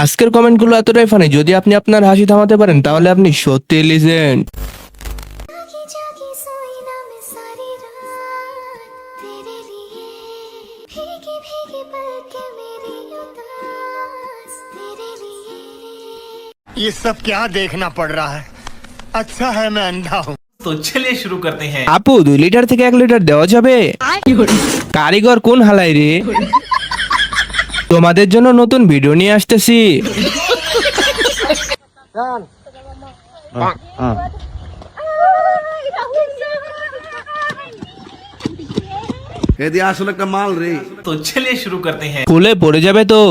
আজকের কমেন্টগুলো এতটাই ফানি, যদি আপনি আপনার হাসি থামাতে পারেন তাহলে আপনি সত্যি লিজেন্ড। जागी जागी सोई ना मैं सारी रात तेरे लिए भीगी भीगी पलकें मेरी उदास तेरे लिए ये सब क्या देखना पड़ रहा है। अच्छा है मैं अंधा हूँ। तो चलिए शुरू करते हैं। আপু 2 লিটার থেকে 1 লিটার দেওয়া যাবে? কারিগর কোন হালাই রে? তোমাদের জন্য নতুন ভিডিও নিয়ে আসতেছি। এদি আসলে একটা মাল রে। तो चलिए शुरू करते हैं। ফুলে পড়ে যাবে তো।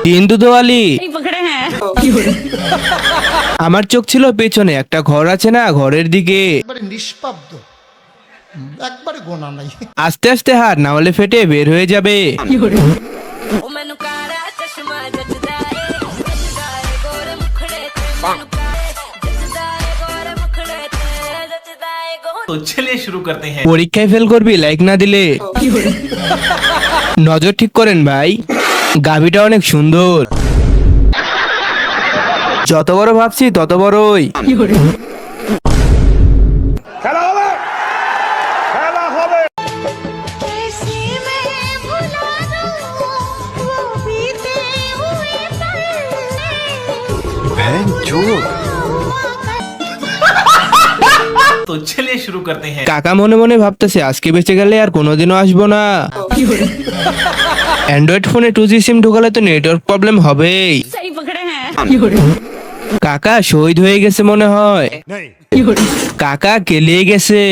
হিন্দু দোয়ালি আমার চোখ ছিল পেছনে, একটা ঘর আছে না, ঘরের দিকে। একবারে নিষ্পাব্দ, একবারে গোনা নাই। আস্তে আস্তে হাত, না হলে ফেটে বের হয়ে যাবে। ਉਹ ਮੈਨੂੰ ਕਾਲਾ ਚਸ਼ਮਾ ਜੱਜਦਾ ਏ ਗੋਰੇ ਮੁਖੜੇ ਤੇ ਮੈਨੂੰ ਜੱਜਦਾ ਏ ਗੋਰੇ ਮੁਖੜੇ ਤੇ ਜੱਜਦਾ ਏ ਗੋਰੇ तो चलिए शुरू करते हैं। পরীক্ষায় ফেল করবি লাইক না দিলে। নজর ঠিক করেন ভাই, গাভিটা অনেক সুন্দর। যত বড় ভাবছি তত বড়ই। कैसे मैं भुला दूं वो बीते हुए तो चलिए शुरू करते हैं। কাকা মনে মনে ভাবতেছে আজকে বেঁচে গেলে আর কোনোদিনও আসবো না। অ্যান্ড্রয়েড ফোনে 2G সিম ঢোকালে তো নেটওয়ার্ক প্রবলেম হবেই। ਸਹੀ ਪਕੜੇ हैं। কাকা শহীদ হয়ে গেছে মনে হয়। কাকা কেলিয়ে গেছে।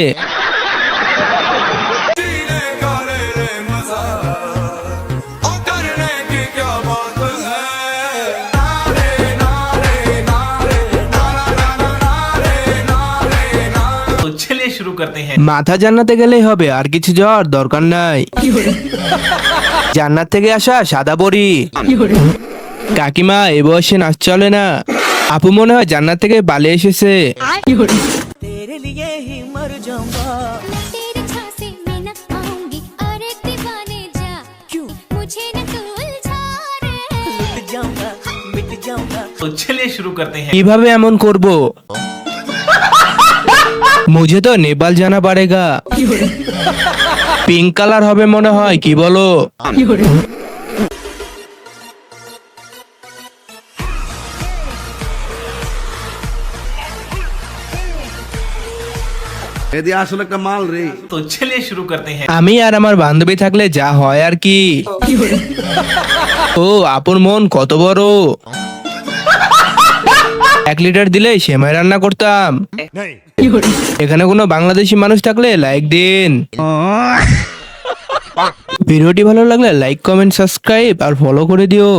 तो चलिए शुरू करते हैं। মাথা জান্নাতে গেলেই হবে, আর কিছু যাওয়ার দরকার নাই। জান্নাত থেকে আসা সাদা পরি। কাকিমা এ বয়সে নাচ চলে না। আপু মনে হয় জান্নাত থেকে পালিয়ে এসেছে। तेरे झांसे में न आऊंगी अरे दीवाने जा क्यों मुझे न तू उलझा रे तो चलिए शुरू करते हैं। কিভাবে এমন করব? মুঝে তো নেপাল জানা পারেগা। পিঙ্ক কালার হবে মনে হয়, কি বলো? এদি আসলে একটা মাল রে। तो चलिए शुरू करते हैं। আমি আর আমার বান্ধবী থাকলে যা হয় আর কি। ও আপন মন কত বড়। 1 লিটার দিলে সেমাই রান্না করতাম। এখানে কোনো বাংলাদেশি মানুষ থাকলে লাইক দিন। ভিডিওটি ভালো লাগলে লাইক কমেন্ট সাবস্ক্রাইব আর ফলো করে দিও।